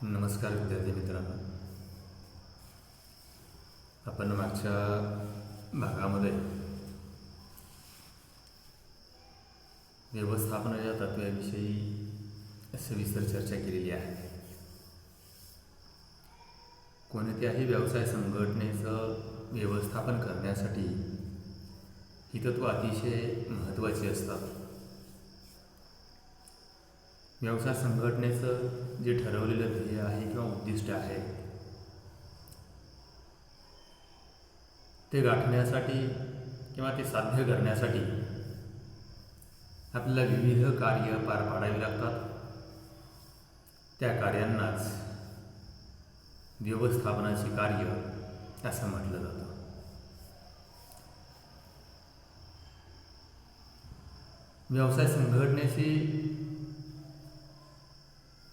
नमस्कार विद्यार्थी मित्रांनो. आपण मागच्या भागामध्ये व्यवस्थापनाच्या तत्त्वाविषयी सविस्तर चर्चा केलेली आहे. कोणत्याही व्यवसाय संघटनेचं व्यवस्थापन करण्यासाठी ही तत्त्व अतिशय महत्त्वाची असतात. व्यवसाय संघटनेचं जे ठरवलेलं ध्येय आहे किंवा उद्दिष्ट आहे ते गाठण्यासाठी किंवा ते साध्य करण्यासाठी आपल्याला विविध कार्य पार पाडावी लागतात. त्या कार्यांनाच व्यवस्थापनाची कार्य असं म्हटलं जातं. व्यवसाय संघटनेची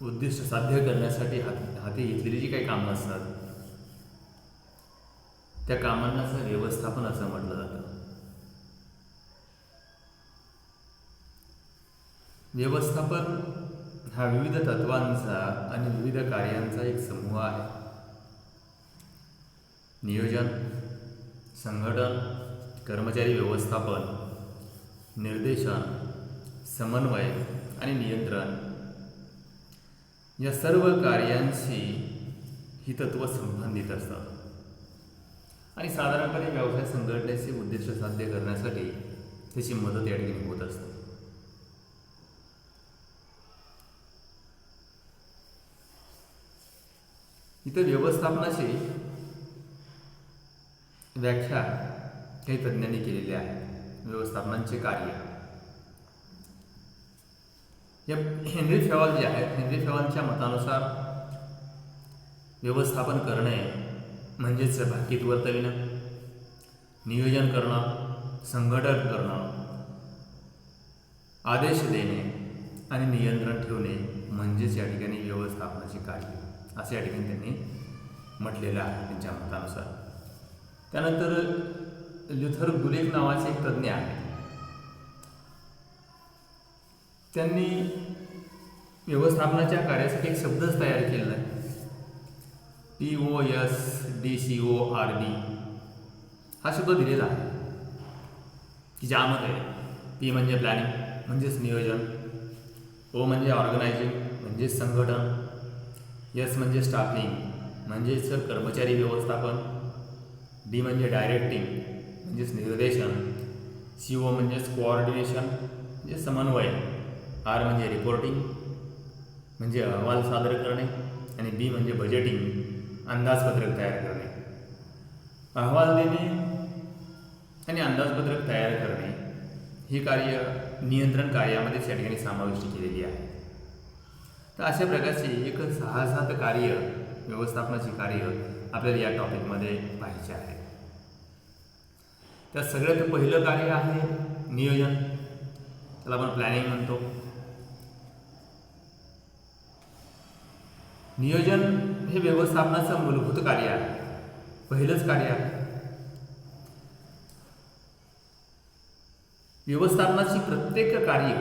उद्दिष्ट साध्य करण्यासाठी हाती घेतलेली जी काही कामं असतात त्या कामांनाच व्यवस्थापन असं म्हटलं जातं. व्यवस्थापन हा विविध तत्वांचा आणि विविध कार्यांचा एक समूह आहे. नियोजन, संघटन, कर्मचारी व्यवस्थापन, निर्देशन, समन्वय आणि नियंत्रण या सर्व कार्यांशी ही तत्त्व संबंधित असतात. आणि साधारणपणे व्यवसाय संघटनेचे उद्दिष्ट साध्य करण्यासाठी त्याची मदत या ठिकाणी होत असते. इथं व्यवस्थापनाची व्याख्या काही तज्ज्ञांनी केलेली आहे. व्यवस्थापनाचे कार्य या हेनरी फेवाल जे आहेत, हेनरी फेवालच्या मतानुसार व्यवस्थापन करणे म्हणजेच भाकीत वर्तविणं, नियोजन करणं, संघटन करणं, आदेश देणे आणि नियंत्रण ठेवणे म्हणजेच या ठिकाणी व्यवस्थापनाचे कार्य असे या ठिकाणी त्यांनी म्हटलेलं आहे त्यांच्या मतानुसार. त्यानंतर ल्युथर गुलेक नावाचे एक तज्ज्ञ आहेत. त्यांनी व्यवस्थापनाच्या कार्यासाठी एक शब्दच तयार केलेला आहे, POSDCORD हा शब्द दिलेला आहे की ज्यामध्ये P म्हणजे प्लॅनिंग म्हणजेच नियोजन, O म्हणजे ऑर्गनायझिंग म्हणजेच संघटन, S म्हणजे स्टाफिंग म्हणजेच कर्मचारी व्यवस्थापन, D म्हणजे डायरेक्टिंग म्हणजेच निर्देशन, CO म्हणजेच कोऑर्डिनेशन म्हणजे समन्वय, R म्हणजे रिपोर्टिंग म्हणजे अहवाल सादर करणे आणि B म्हणजे बजेटिंग अंदाजपत्रक तयार करणे. अहवाल देणे आणि अंदाजपत्रक तयार करणे ही कार्य नियंत्रण कार्यामध्ये या ठिकाणी समाविष्ट केलेली आहे. तर अशा प्रकारची एक 6-7 कार्य व्यवस्थापनाची कार्य आपल्याला या टॉपिकमध्ये पाहायचे आहे. त्यात सगळ्यात पहिलं कार्य आहे नियोजन, त्याला आपण प्लॅनिंग म्हणतो. नियोजन हे व्यवस्थापनाचं मूलभूत कार्य आहे, पहिलंच कार्य आहे. व्यवस्थापनाची प्रत्येक कार्य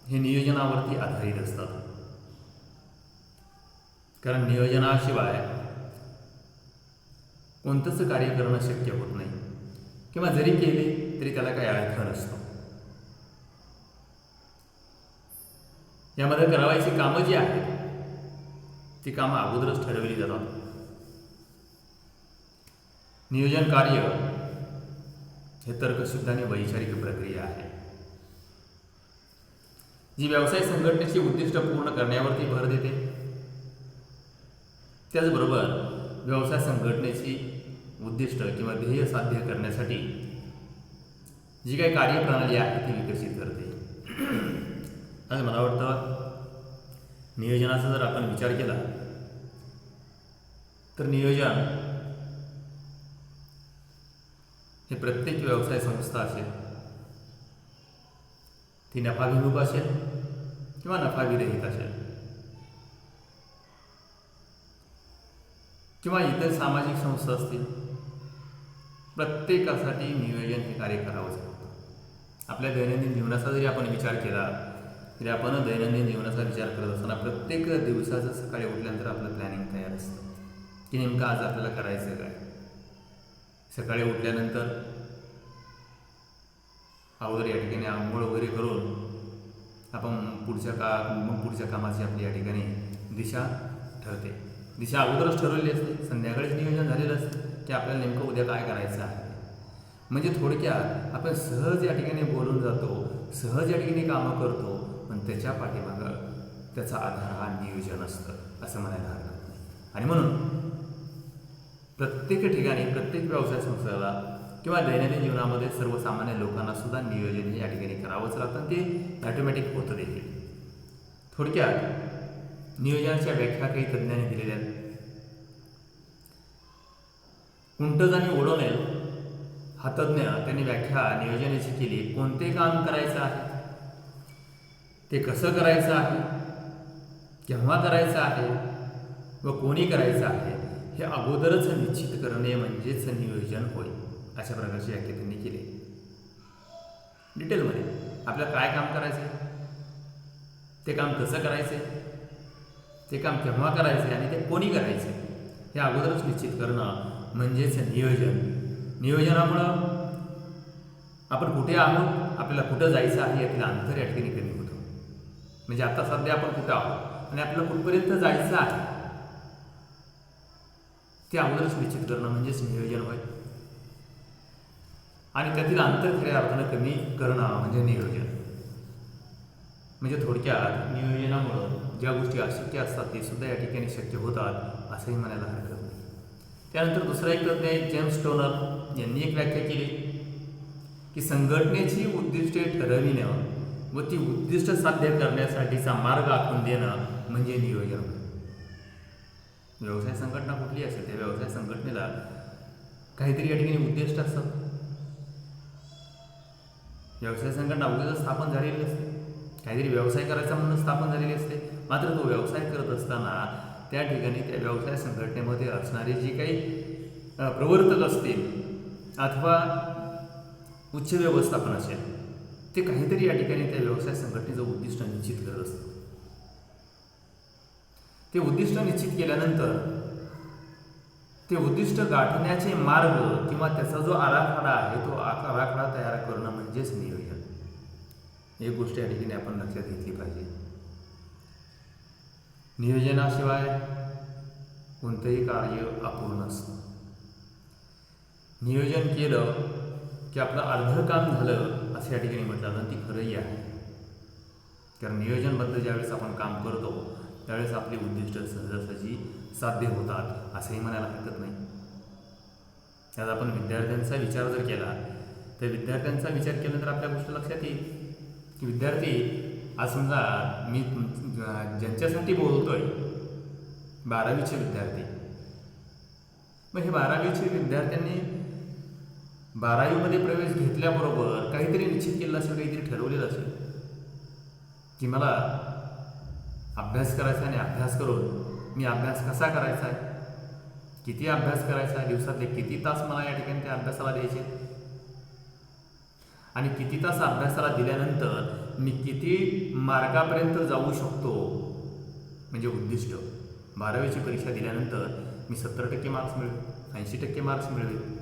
हे नियोजनावरती आधारित असतात. कारण नियोजनाशिवाय कोणतंच कार्य करणं शक्य होत नाही किंवा जरी केले तरी त्याला काही अर्थ नसतो. यामध्ये करावायची कामं जी आहेत ती कामं अगोदरच ठरवली जातात. नियोजन कार्य हे तर्कशुद्ध आणि वैचारिक प्रक्रिया आहे जी व्यवसाय संघटनेची उद्दिष्ट पूर्ण करण्यावरती भर देते. त्याचबरोबर व्यवसाय संघटनेची उद्दिष्ट किंवा ध्येय साध्य करण्यासाठी जी काही कार्यप्रणाली आहे ती विकसित करते. आज मला वाटतं नियोजनाचा जर आपण विचार केला तर नियोजन हे प्रत्येक व्यवसाय संस्था असेल ती नफाभिमुख असेल किंवा नफाविरहित असेल किंवा इतर सामाजिक संस्था असतील, प्रत्येकासाठी नियोजन हे कार्य करावंच लागतं. आपल्या दैनंदिन जीवनाचा जरी आपण विचार केला तरी आपण दैनंदिन जीवनाचा विचार करत असताना प्रत्येक दिवसाचं सकाळी उठल्यानंतर आपलं प्लॅनिंग तयार असतं की नेमकं आज आपल्याला करायचं काय. सकाळी उठल्यानंतर अगोदर या ठिकाणी आंघोळ वगैरे करून आपण पुढच्या कामाची आपली या ठिकाणी दिशा ठरते. दिशा अगोदरच ठरवलेली असते, संध्याकाळीच नियोजन झालेलं असतं की आपल्याला नेमकं उद्या काय करायचं आहे. म्हणजे थोडक्यात आपण सहज या ठिकाणी बोलून जातो, सहज या ठिकाणी कामं करतो, पण त्याच्या पाठीमागं त्याचा आधार हा नियोजन असतं असं म्हणायला हरकत नाही. आणि म्हणून प्रत्येक ठिकाणी प्रत्येक व्यवसाय संस्थेला किंवा दैनंदिन जीवनामध्ये सर्वसामान्य लोकांना सुद्धा नियोजन हे या ठिकाणी करावंच लागतं, ते ॲटोमॅटिक होतं देखील. थोडक्यात नियोजनाच्या व्याख्या काही तज्ज्ञांनी दिलेल्या आहेत. कुंटज आणि ओडोनेल हा तज्ज्ञ त्यांनी व्याख्या नियोजनाची केली. कोणते काम करायचं आहे, ते कसं करायचं आहे, केव्हा करायचं आहे व कोणी करायचं आहे हे अगोदरच निश्चित करणे म्हणजेच नियोजन होय. अशा प्रकारची व्याख्या त्यांनी केली. डिटेलमध्ये आपल्याला काय काम करायचं आहे, ते काम कसं करायचं आहे, ते काम केव्हा करायचं आहे आणि ते कोणी करायचं आहे हे अगोदरच निश्चित करणं म्हणजेच नियोजन. नियोजनामुळं आपण कुठे आहोत, आपल्याला कुठं जायचं आहे यातील अंतर या ठिकाणी कमी होतं. म्हणजे आता सध्या आपण कुठं आहोत आणि आपल्याला कुठपर्यंत जायचं आहे ते अगोदरच निश्चित करणं म्हणजेच नियोजन होय. आणि त्यातील अंतर खऱ्या अर्थानं कमी करणं म्हणजे नियोजन. म्हणजे थोडक्यात नियोजनामुळं ज्या गोष्टी अशक्य असतात ते सुद्धा या ठिकाणी शक्य होतात असंही म्हणायला हरकत नाही. त्यानंतर दुसरा एक तज्ज्ञ आहे जेम्स टोनर, यांनी एक व्याख्या केली की संघटनेची उद्दिष्टे ठरविणं व ती उद्दिष्ट साध्य करण्यासाठीचा मार्ग आखून देणं म्हणजे नियोजन. व्यवसाय संघटना कुठली असेल त्या व्यवसाय संघटनेला काहीतरी या ठिकाणी उद्दिष्ट असतात. व्यवसाय संघटना अगोदर स्थापन झालेली असते, काहीतरी व्यवसाय करायचा म्हणून स्थापन झालेली असते. मात्र तो व्यवसाय करत असताना त्या ठिकाणी त्या व्यवसाय संघटनेमध्ये असणारे जे काही प्रवर्तक असतील अथवा उच्च व्यवस्थापन असेल ते काहीतरी या ठिकाणी त्या व्यवसाय संघटनेचं उद्दिष्ट निश्चित करत असतं. ते उद्दिष्ट निश्चित केल्यानंतर ते उद्दिष्ट गाठण्याचे मार्ग किंवा त्याचा जो आराखडा आहे तो आराखडा तयार करणं म्हणजेच नियोजन. एक गोष्ट या ठिकाणी आपण लक्षात घेतली पाहिजे. नियोजनाशिवाय कोणतंही कार्य अपूर्ण असतं. नियोजन केलं की आपलं अर्धं काम झालं असं या ठिकाणी म्हटलं तर ती खरंही आहे. कारण नियोजनबद्ध ज्यावेळेस आपण काम करतो त्यावेळेस आपली उद्दिष्ट सहजासहजी साध्य होतात असंही म्हणायला हरकत नाही. त्यात आपण विद्यार्थ्यांचा विचार जर केला तर विद्यार्थ्यांचा विचार केल्यानंतर आपल्या गोष्ट लक्षात येईल की विद्यार्थी आज समजा मी ज्यांच्यासाठी बोलतोय 12वीचे विद्यार्थी, मग हे 12वीचे विद्यार्थ्यांनी 12वीमध्ये प्रवेश घेतल्याबरोबर काहीतरी निश्चित केलेलं असेल, काहीतरी ठरवलेलं असेल की मला अभ्यास करायचा आणि अभ्यास करून मी अभ्यास कसा करायचा आहे, किती अभ्यास करायचा आहे, दिवसातले किती तास मला या ठिकाणी त्या अभ्यासाला द्यायचे आणि किती तास अभ्यासाला दिल्यानंतर मी किती मार्गापर्यंत जाऊ शकतो. म्हणजे उद्दिष्ट 12वीची परीक्षा दिल्यानंतर मी 70% मार्क्स मिळवेल, 80% मार्क्स मिळवेल.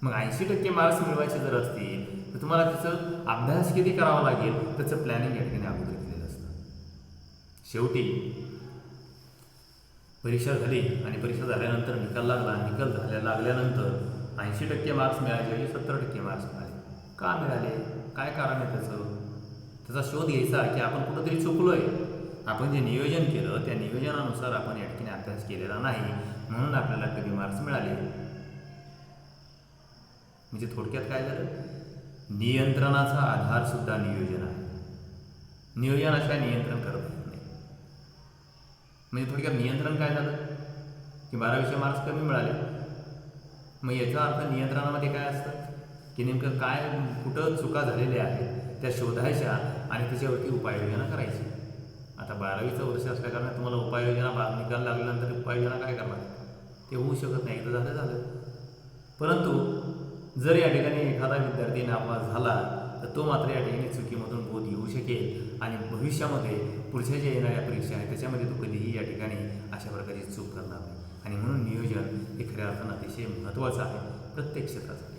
मग 80% मार्क्स मिळवायचे जर असतील तर तुम्हाला त्याचं अभ्यास किती करावा लागेल त्याचं प्लॅनिंग या ठिकाणी अगोदर केलेलं असतं. शेवटी परीक्षा झाली आणि परीक्षा झाल्यानंतर निकाल लागला, निकाल लागल्यानंतर 80% मार्क्स मिळाले, 70% मार्क्स मिळाले. का मिळाले, काय कारण आहे त्याचा शोध घ्यायचा की आपण कुठंतरी चुकलो आहे. आपण जे नियोजन केलं त्या नियोजनानुसार आपण या ठिकाणी अभ्यास केलेला नाही म्हणून आपल्याला कमी मार्क्स मिळाले. म्हणजे थोडक्यात काय झालं, नियंत्रणाचा आधार सुद्धा नियोजन आहे. नियोजनाशिवाय नियंत्रण करत नाही. म्हणजे थोडक्यात नियंत्रण काय झालं की 12वीचे मार्क्स कमी मिळाले. मग याचा अर्थ नियंत्रणामध्ये काय असतं की नेमकं काय कुठं चुका झालेल्या आहेत त्या शोधायच्या आणि त्याच्यावरती उपाययोजना करायची. आता 12वीचं वर्ष असल्याकारणे तुम्हाला उपाययोजना निकाल लागल्यानंतर उपाययोजना काय करणार ते होऊ शकत नाही. एकदा झालं. परंतु जर या ठिकाणी एखादा विद्यार्थी नापास झाला तर तो मात्र या ठिकाणी चुकीमधून बोध येऊ शकेल आणि भविष्यामध्ये पुढच्या ज्या येणाऱ्या परीक्षा आहेत त्याच्यामध्ये तो कधीही या ठिकाणी अशा प्रकारची चूक करणार नाही. आणि म्हणून नियोजन हे खऱ्या अर्थानं अतिशय महत्त्वाचं आहे प्रत्येक क्षेत्रासाठी.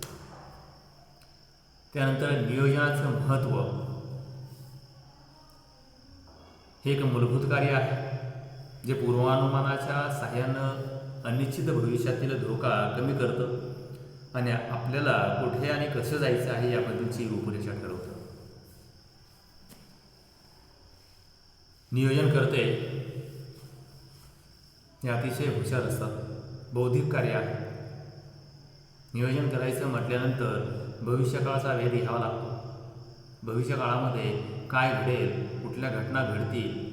त्यानंतर नियोजनाचं महत्त्व हे एक मूलभूत कार्य आहे जे पूर्वानुमानाच्या साहाय्यानं अनिश्चित भविष्यातील धोका कमी करतं आणि आपल्याला कुठे आणि कसं जायचं आहे याबद्दलची रूपरेषा ठरवतं. नियोजन करते हे अतिशय हुशार असतात, बौद्धिक कार्य आहे. नियोजन करायचं म्हटल्यानंतर भविष्यकाळाचा वेध घ्यावा लागतो. भविष्यकाळामध्ये काय घडेल, कुठल्या घटना घडतील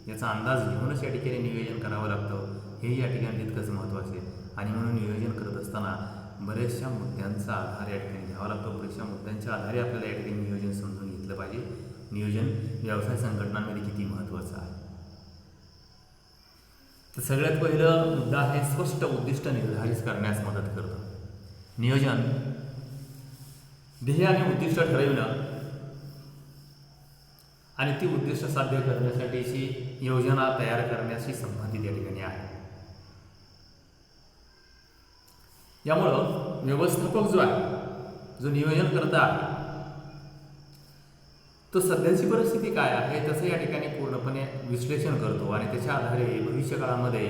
याचा अंदाज घेऊनच या ठिकाणी नियोजन करावं लागतं. हे या ठिकाणी तितकंच महत्त्वाचं आहे. आणि म्हणून नियोजन करत असताना बऱ्याचशा मुद्द्यांचा आधार या ठिकाणी घ्यावा लागतो. बऱ्याचशा मुद्द्यांच्या आधारे आपल्याला या ठिकाणी नियोजन समजून घेतलं पाहिजे. नियोजन व्यवसाय संघटनांमध्ये किती महत्त्वाचं आहे. तर सगळ्यात पहिलं मुद्दा आहे स्पष्ट उद्दिष्ट निर्धारित करण्यास मदत करतं. नियोजन ध्येय आणि उद्दिष्ट ठरविणं आणि ती उद्दिष्ट साध्य करण्यासाठीची योजना तयार करण्याशी संबंधित या ठिकाणी आहे. यामुळं व्यवस्थापक जो आहे, जो नियोजन करता आहे, तो सध्याची परिस्थिती काय आहे त्याचं या ठिकाणी पूर्णपणे विश्लेषण करतो आणि त्याच्या आधारे भविष्यकाळामध्ये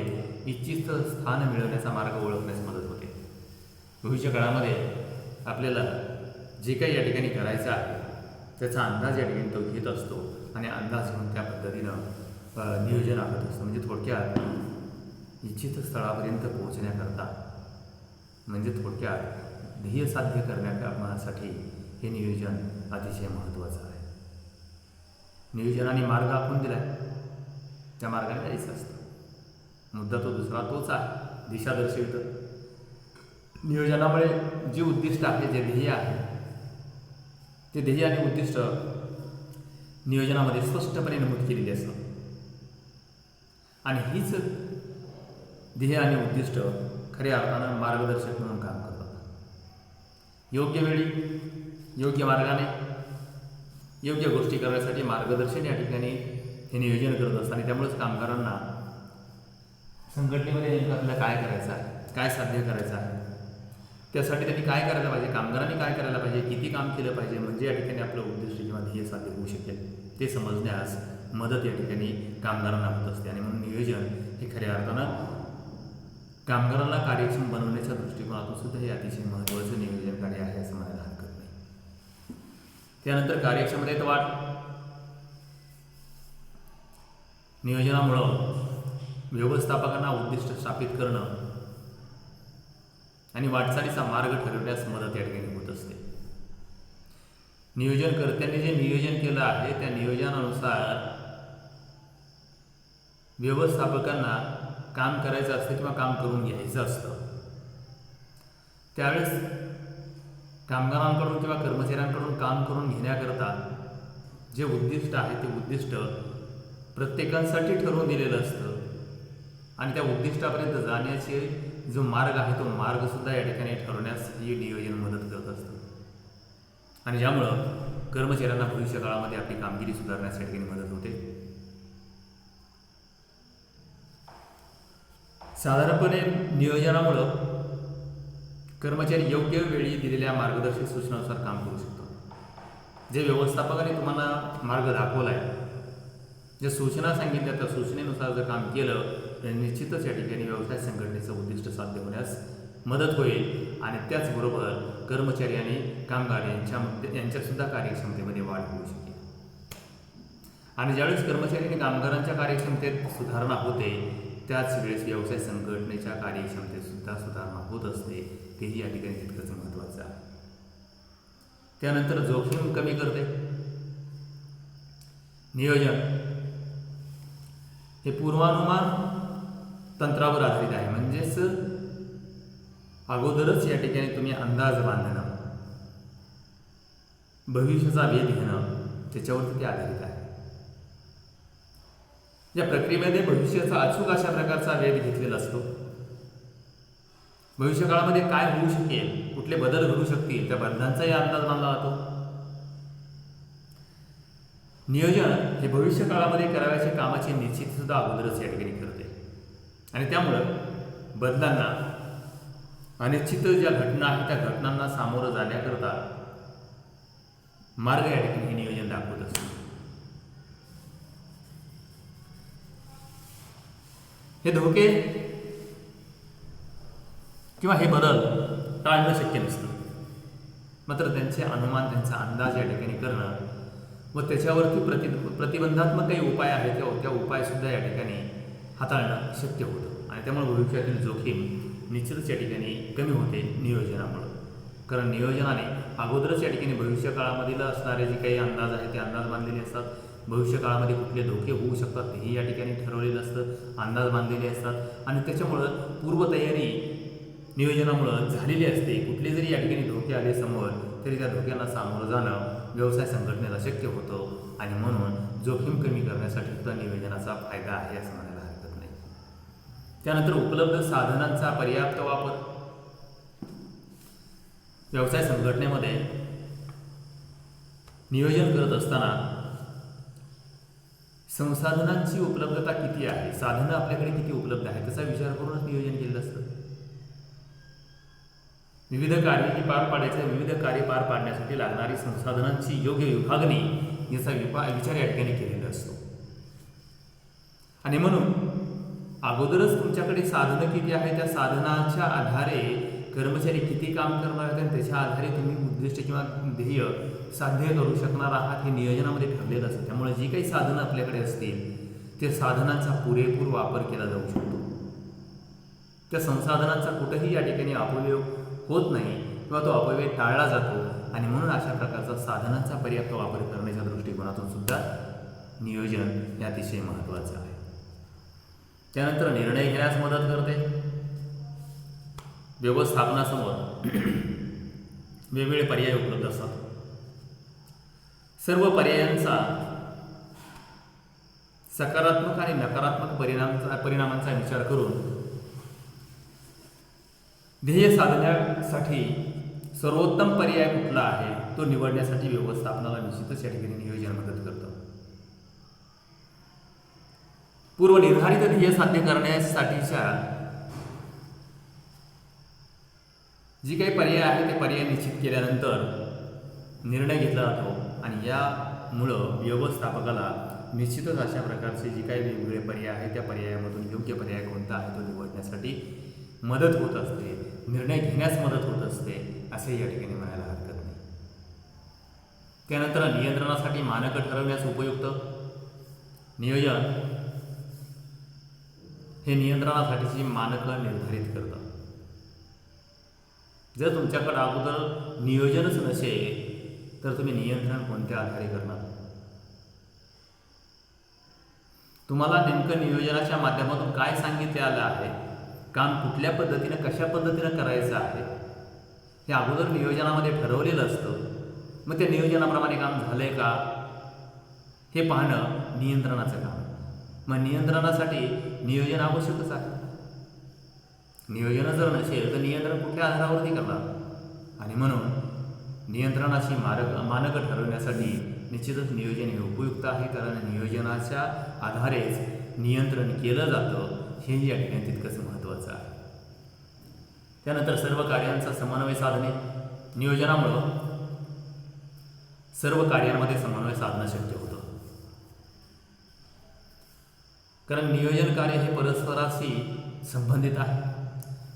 इच्छित स्थान मिळवण्याचा मार्ग ओळखण्यास मदत होते. भविष्यकाळामध्ये आपल्याला जे काही या ठिकाणी करायचं आहे त्याचा अंदाज या ठिकाणी तो घेत असतो आणि अंदाज घेऊन त्या पद्धतीनं नियोजन आखत असतो. म्हणजे थोडक्यात इच्छित स्थळापर्यंत पोहोचण्याकरता, म्हणजे थोडक्यात ध्येय साध्य करण्यासाठी हे नियोजन अतिशय महत्त्वाचं आहे. नियोजनाने मार्ग आखून दिला आहे, त्या मार्गाने जायचं असतं. मुद्दा तो दुसरा तोच आहे, दिशा दर्शवितं. नियोजनामुळे जे उद्दिष्ट आहे, जे ध्येय आहे, ते ध्येय आणि उद्दिष्ट नियोजनामध्ये स्पष्टपणे नमूद केलेली असतात. आणि हीच ध्येय आणि उद्दिष्ट खऱ्या अर्थानं मार्गदर्शक म्हणून काम करतात. योग्य वेळी योग्य मार्गाने योग्य गोष्टी करण्यासाठी मार्गदर्शन या ठिकाणी हे नियोजन करत असतं. आणि त्यामुळेच कामगारांना संघटनेमध्ये नेमकं आपल्याला काय करायचं आहे, काय साध्य करायचं आहे, त्यासाठी त्यांनी काय करायला पाहिजे, कामगारांनी काय करायला पाहिजे, किती काम केलं पाहिजे, म्हणजे या ठिकाणी आपलं उद्दिष्ट किंवा ध्येय साध्य होऊ शकेल ते समजण्यास मदत या ठिकाणी कामगारांना होत असते. आणि म्हणून नियोजन हे खऱ्या अर्थानं कामगारांना कार्यक्षम बनवण्याच्या दृष्टिकोनातून सुद्धा हे अतिशय महत्त्वाचं नियोजन कार्य आहे असं म्हणायला हरकत नाही. त्यानंतर कार्यक्षमतेत वाढ. नियोजनामुळं व्यवस्थापकांना उद्दिष्ट स्थापित करणं आणि वाटचालीचा मार्ग ठरवण्यास मदत या ठिकाणी होत असते. नियोजनकर्त्यांनी जे नियोजन केलं आहे त्या नियोजनानुसार व्यवस्थापकांना काम करायचं असतं किंवा काम करून घ्यायचं असतं. त्यावेळेस कामगारांकडून किंवा कर्मचाऱ्यांकडून काम करून घेण्याकरता जे उद्दिष्ट आहे ते उद्दिष्ट प्रत्येकासाठी ठरवून दिलेलं असतं आणि त्या उद्दिष्टापर्यंत जाण्याचे जो मार्ग आहे तो मार्गसुद्धा या ठिकाणी ठरवण्यास हे नियोजन मदत करत असतं. आणि ज्यामुळं कर्मचाऱ्यांना भविष्यकाळामध्ये आपली कामगिरी सुधारण्यास या ठिकाणी मदत होते. साधारणपणे नियोजनामुळं कर्मचारी योग्य वेळी दिलेल्या मार्गदर्शक सूचनानुसार काम करू शकतो. जे व्यवस्थापकाने तुम्हाला मार्ग दाखवला आहे, ज्या सूचना सांगितल्या त्या सूचनेनुसार जर काम केलं तर निश्चितच या ठिकाणी व्यवसाय संघटनेचं उद्दिष्ट साध्य होण्यास मदत होईल. आणि त्याचबरोबर कर्मचारी आणि कामगार यांच्यासुद्धा कार्यक्षमतेमध्ये वाढ होऊ शकेल. आणि ज्यावेळेस कर्मचारी आणि कामगारांच्या कार्यक्षमतेत सुधारणा होते त्याच वेळेस व्यवसाय संघटनेच्या कार्यक्षमतेतसुद्धा सुधारणा होत असते. तेही या ठिकाणी तितकंच महत्त्वाचं आहे. त्यानंतर जोखीम कमी करते. नियोजन हे पूर्वानुमान तंत्रावर आधारित आहे. म्हणजेच अगोदरच या ठिकाणी तुम्ही अंदाज बांधणं, भविष्याचा वेध घेणं त्याच्यावरती ते आधारित आहे. या प्रक्रियेमध्ये भविष्याचा अचूक अशा प्रकारचा वेध घेतलेला असतो. भविष्यकाळामध्ये काय होऊ शकेल, कुठले बदल घडू शकतील त्या बदलांचाही अंदाज बांधला जातो. नियोजन हे भविष्य काळामध्ये करावयाच्या कामाची निश्चितसुद्धा अगोदरच या ठिकाणी करते आणि त्यामुळं बदलांना अनिश्चित ज्या घटना आहेत त्या घटनांना सामोरं जाण्याकरता मार्ग या ठिकाणी हे नियोजन दाखवत असते. हे धोके किंवा हे बदल टाळणं शक्य नसतं, मात्र त्यांचे अनुमान, त्यांचा अंदाज या ठिकाणी करणं व त्याच्यावरती प्रतिबंधात्मक काही उपाय आहेत त्या उपायसुद्धा या ठिकाणी हाताळणं शक्य होतं आणि त्यामुळे भविष्यातील जोखीम निश्चितच या ठिकाणी कमी होते नियोजनामुळं. कारण नियोजनाने अगोदरच या ठिकाणी भविष्य काळामधील असणारे जे काही अंदाज आहेत ते अंदाज बांधलेले असतात. भविष्य काळामध्ये कुठले धोके होऊ शकतात हेही या ठिकाणी ठरवलेलं असतं, अंदाज बांधलेले असतात आणि त्याच्यामुळं पूर्वतयारी नियोजनामुळं झालेली असते. कुठले जरी या ठिकाणी धोके आले समोर तरी त्या धोक्यांना सामोरं जाणं व्यवसाय संघटनेला शक्य होतं आणि म्हणून जोखीम कमी करण्यासाठी सुद्धा नियोजनाचा फायदा आहे असं म्हणायला हरकत नाही. त्यानंतर उपलब्ध साधनांचा पर्याप्त वापर. व्यवसाय संघटनेमध्ये नियोजन करत असताना संसाधनांची उपलब्धता किती आहे, साधनं आपल्याकडे किती उपलब्ध आहे त्याचा विचार करूनच नियोजन केलेलं असतं. विविध कार्य पार पाडायचे, विविध कार्य पार पाडण्यासाठी लागणारी संसाधनांची योग्य विभागणी याचा विचार या ठिकाणी केलेला असतो आणि म्हणून अगोदरच तुमच्याकडे साधनं किती आहे त्या साधनाच्या आधारे कर्मचारी किती काम करणार आहेत आणि त्याच्या आधारे तुम्ही उद्दिष्ट किंवा ध्येय साध्य करू शकणार आहात हे नियोजनामध्ये ठरलेलं असतं. त्यामुळे जी काही साधनं आपल्याकडे असतील त्या साधनांचा पुरेपूर वापर केला जाऊ शकतो. त्या संसाधनांचा कुठेही या ठिकाणी अपव्यय होत नाही किंवा तो अपव्यय टाळला जातो आणि म्हणून अशा प्रकारचा साधनांचा पर्याप्त वापर करण्याच्या दृष्टिकोनातून सुद्धा नियोजन हे अतिशय महत्त्वाचं आहे. त्यानंतर निर्णय घेण्यास मदत करते. व्यवस्थापनासमोर वेगवेगळे पर्याय उपलब्ध असतात. सर्व पर्यायांचा सकारात्मक आणि नकारात्मक परिणामांचा विचार करून ध्येय साधण्यासाठी सर्वोत्तम पर्याय कुठला आहे तो निवडण्यासाठी व्यवस्थापनाला निश्चितच या ठिकाणी नियोजन मदत करतं. पूर्वनिर्धारित ध्येय साध्य करण्यासाठीच्या जी काही पर्याय आहे ते पर्याय निश्चित केल्यानंतर निर्णय घेतला जातो आणि यामुळं व्यवस्थापकाला निश्चितच अशा प्रकारचे जे काही वेगवेगळे पर्याय आहेत त्या पर्यायामधून योग्य पर्याय कोणता आहे तो निवडण्यासाठी मदत होत असते, निर्णय घेण्यास मदत होत असते असे या ठिकाणी म्हणायला हरकत नाही. त्यानंतर नियंत्रणासाठी मानकं ठरवण्यास उपयुक्त. नियोजन हे नियंत्रणासाठीची मानकं निर्धारित करतं. जर तुमच्याकडे अगोदर नियोजनच नसेल तर तुम्ही नियंत्रण कोणत्या आधारे करणार? तुम्हाला नेमकं नियोजनाच्या माध्यमातून काय सांगितले आलं आहे, काम कुठल्या पद्धतीनं कशा पद्धतीनं करायचं आहे हे अगोदर नियोजनामध्ये ठरवलेलं असतं. मग त्या नियोजनाप्रमाणे काम झालंय का हे पाहणं नियंत्रणाचं काम. मग नियंत्रणासाठी नियोजन आवश्यकच आहे. नियोजन जर नसेल तर नियंत्रण कुठल्या आधारावरती करणार आणि म्हणून नियंत्रणाची मानकं ठरवण्यासाठी निश्चितच नियोजन हे उपयुक्त आहे. कारण नियोजनाच्या आधारेच नियंत्रण केलं जातं हेही या ठिकाणी तितकंच महत्त्वाचं आहे. त्यानंतर सर्व कार्यांचा समन्वय साधणे. नियोजनामुळं सर्व कार्यांमध्ये समन्वय साधणं शक्य होतं. कारण नियोजन कार्य हे परस्पराशी संबंधित आहे.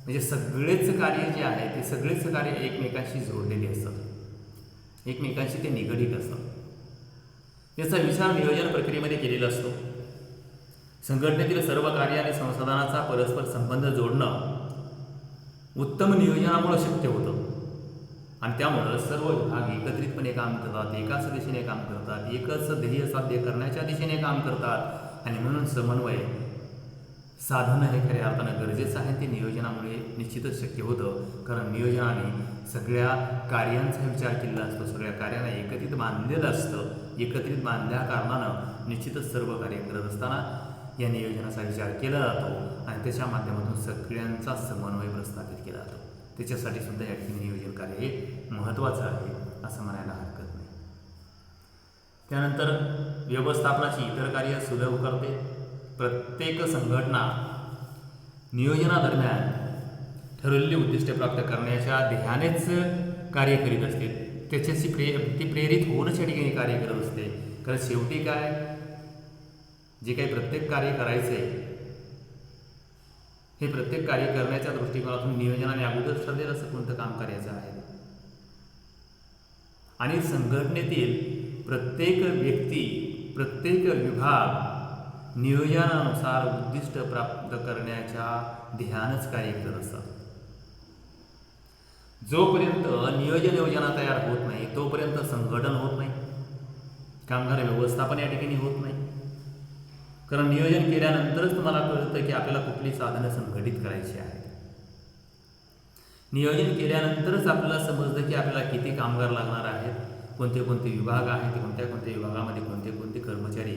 म्हणजे सगळेच कार्य जे आहे ते सगळेच कार्य एकमेकांशी जोडलेली असतात, एकमेकांशी ते निगडीत असतात. याचा विचार नियोजन प्रक्रियेमध्ये केलेला असतो. संघटनेतील सर्व कार्य आणि संसाधनाचा परस्पर संबंध जोडणं उत्तम नियोजनामुळे शक्य होतं आणि त्यामुळं सर्व विभाग एकत्रितपणे काम करतात, एकाच दिशेने काम करतात, एकच ध्येय साध्य करण्याच्या दिशेने काम करतात आणि म्हणून समन्वय साधणं हे खऱ्या अर्थानं गरजेचं आहे. ते नियोजनामुळे निश्चितच शक्य होतं. कारण नियोजनाने सगळ्या कार्यांचा विचार केलेला असतो, सगळ्या कार्यांना एकत्रित बांधलेलं असतं. एकत्रित बांधल्या कारणानं निश्चितच सर्व कार्य करत असताना या नियोजनाचा विचार केला जातो आणि त्याच्या माध्यमातून सगळ्यांचा समन्वय प्रस्थापित केला जातो. त्याच्यासाठी सुद्धा या ठिकाणी नियोजन कार्य हे महत्त्वाचं आहे असं म्हणायला हरकत नाही. त्यानंतर व्यवस्थापनाची इतर कार्य सुलभ करते. प्रत्येक संघटना नियोजनादरम्यान ठरवलेली उद्दिष्टे प्राप्त करण्याच्या ध्येयानेच कार्य करीत असते. त्याच्याशी ती प्रेरित होऊनच या ठिकाणी कार्य करत असते. कारण शेवटी काय, जे काही प्रत्येक कार्य करायचं आहे हे प्रत्येक कार्य करण्याच्या दृष्टिकोनातून नियोजनाने अगोदर ठरलेलं असं कोणतं काम करायचं आहे. आणि संघटनेतील प्रत्येक व्यक्ती, प्रत्येक विभाग नियोजनानुसार उद्दिष्ट प्राप्त करण्याच्या ध्येयानंच कार्य करत असतात. जोपर्यंत नियोजन योजना तयार होत नाही तोपर्यंत संघटन होत नाही, कामगार व्यवस्थापन या ठिकाणी होत नाही. कारण नियोजन केल्यानंतरच तुम्हाला कळतं की आपल्याला कुठली साधनं संघटित करायची आहेत. नियोजन केल्यानंतरच आपल्याला समजतं की आपल्याला किती कामगार लागणार आहेत, कोणते कोणते विभाग आहेत, कोणत्या कोणत्या विभागामध्ये कोणते कोणते कर्मचारी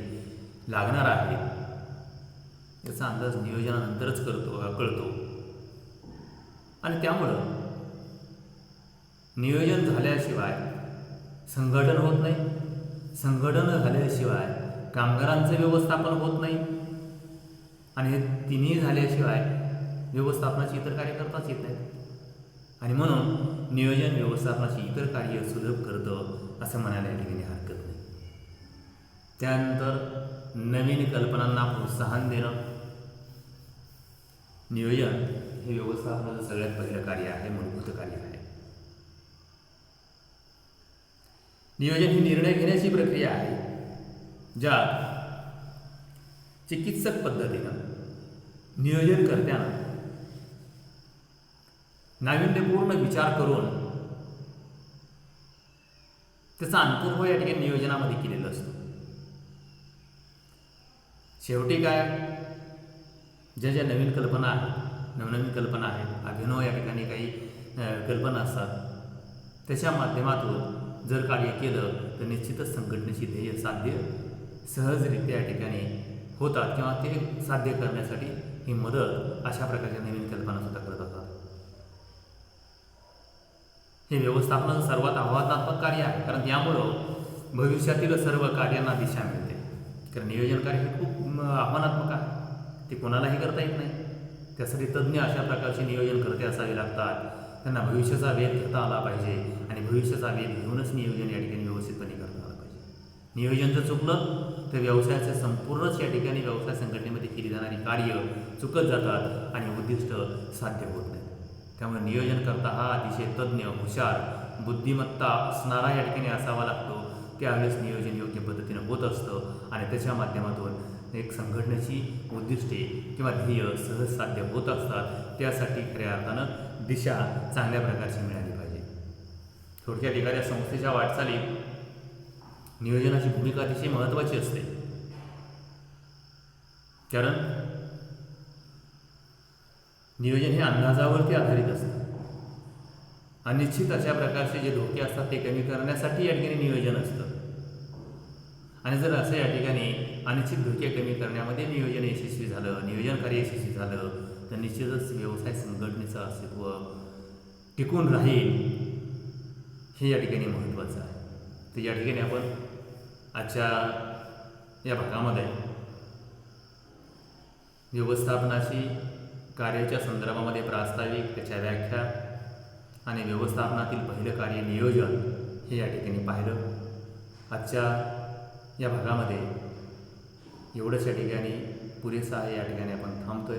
लागणार आहेत, याचा अंदाज नियोजनानंतरच कळतो. आणि त्यामुळं नियोजन झाल्याशिवाय संघटन होत नाही, संघटन झाल्याशिवाय कामगारांचं व्यवस्थापन होत नाही, आणि हे तिन्ही झाल्याशिवाय व्यवस्थापनाची इतर कार्य करताच येत नाहीत. आणि म्हणून नियोजन व्यवस्थापनाची इतर कार्य सुलभ करतं असं म्हणायला या ठिकाणी हरकत नाही. त्यानंतर नवीन कल्पनांना प्रोत्साहन देणं. नियोजन हे व्यवस्थापनाचं सगळ्यात पहिलं कार्य आहे, मूलभूत कार्य आहे. नियोजन ही निर्णय घेण्याची प्रक्रिया आहे, ज्यात चिकित्सक पद्धतीनं नियोजनकर्त्यानं नाविन्यपूर्ण विचार करून त्याचा अंतर्भाव या ठिकाणी नियोजनामध्ये केलेला असतो. शेवटी काय, ज्या ज्या नवीन कल्पना आहेत, नवनवीन कल्पना आहेत, अभिनव या ठिकाणी काही कल्पना असतात, त्याच्या माध्यमातून जर कार्य केलं तर निश्चितच संघटनेची ध्येय साध्य सहजरित्या या ठिकाणी होतात किंवा ते साध्य करण्यासाठी ही मदत अशा प्रकारच्या नवीन कल्पनासुद्धा करत असतात. हे व्यवस्थापनाचं सर्वात आव्हानात्मक कार्य आहे, कारण यामुळं भविष्यातील सर्व कार्यांना दिशा मिळते. कारण नियोजन कार्य हे खूप आव्हानात्मक आहे, ते कोणालाही करता येत नाही. त्यासाठी तज्ज्ञ अशा प्रकारचे नियोजनकर्ते असावे लागतात. त्यांना भविष्याचा वेध घेता आला पाहिजे आणि भविष्याचा वेध घेऊनच नियोजन या ठिकाणी व्यवस्थितपणे करता आलं पाहिजे. नियोजन जर चुकलं तर व्यवसायाचे संपूर्णच या ठिकाणी व्यवसाय संघटनेमध्ये केली जाणारी कार्य चुकत जातात आणि उद्दिष्ट साध्य होत नाही. त्यामुळे नियोजन करता हा अतिशय तज्ज्ञ, हुशार, बुद्धिमत्ता असणारा या ठिकाणी असावा लागतो. त्यावेळेस नियोजन योग्य पद्धतीनं होत असतं आणि त्याच्या माध्यमातून एक संघटनेची उद्दिष्टे किंवा ध्येय सहज साध्य होत असतात. त्यासाठी खऱ्या अर्थानं दिशा चांगल्या प्रकारची मिळाली पाहिजे. थोडक्यात एखाद्या संस्थेच्या वाटचालीत नियोजनाची भूमिका अतिशय महत्त्वाची असते. कारण नियोजन हे अंदाजावरती आधारित असतं. अनिश्चित अशा प्रकारचे जे धोके असतात ते कमी करण्यासाठी या ठिकाणी नियोजन असतं. आणि जर असं या ठिकाणी अनिश्चित धोके कमी करण्यामध्ये नियोजन यशस्वी झालं, नियोजन कार्य यशस्वी झालं, तर निश्चितच व्यवसाय संघटनेचं अस्तित्व टिकून राहील, हे या ठिकाणी महत्त्वाचं आहे. तर या ठिकाणी आपण आजच्या या भागामध्ये व्यवस्थापनाची कार्याच्या संदर्भामध्ये प्रास्ताविक, त्याच्या व्याख्या आणि व्यवस्थापनातील पहिलं कार्य नियोजन हे या ठिकाणी पाहिलं. आजच्या या भागामध्ये एवढंच या ठिकाणी पुरेसं आहे. या ठिकाणी आपण थांबतोय.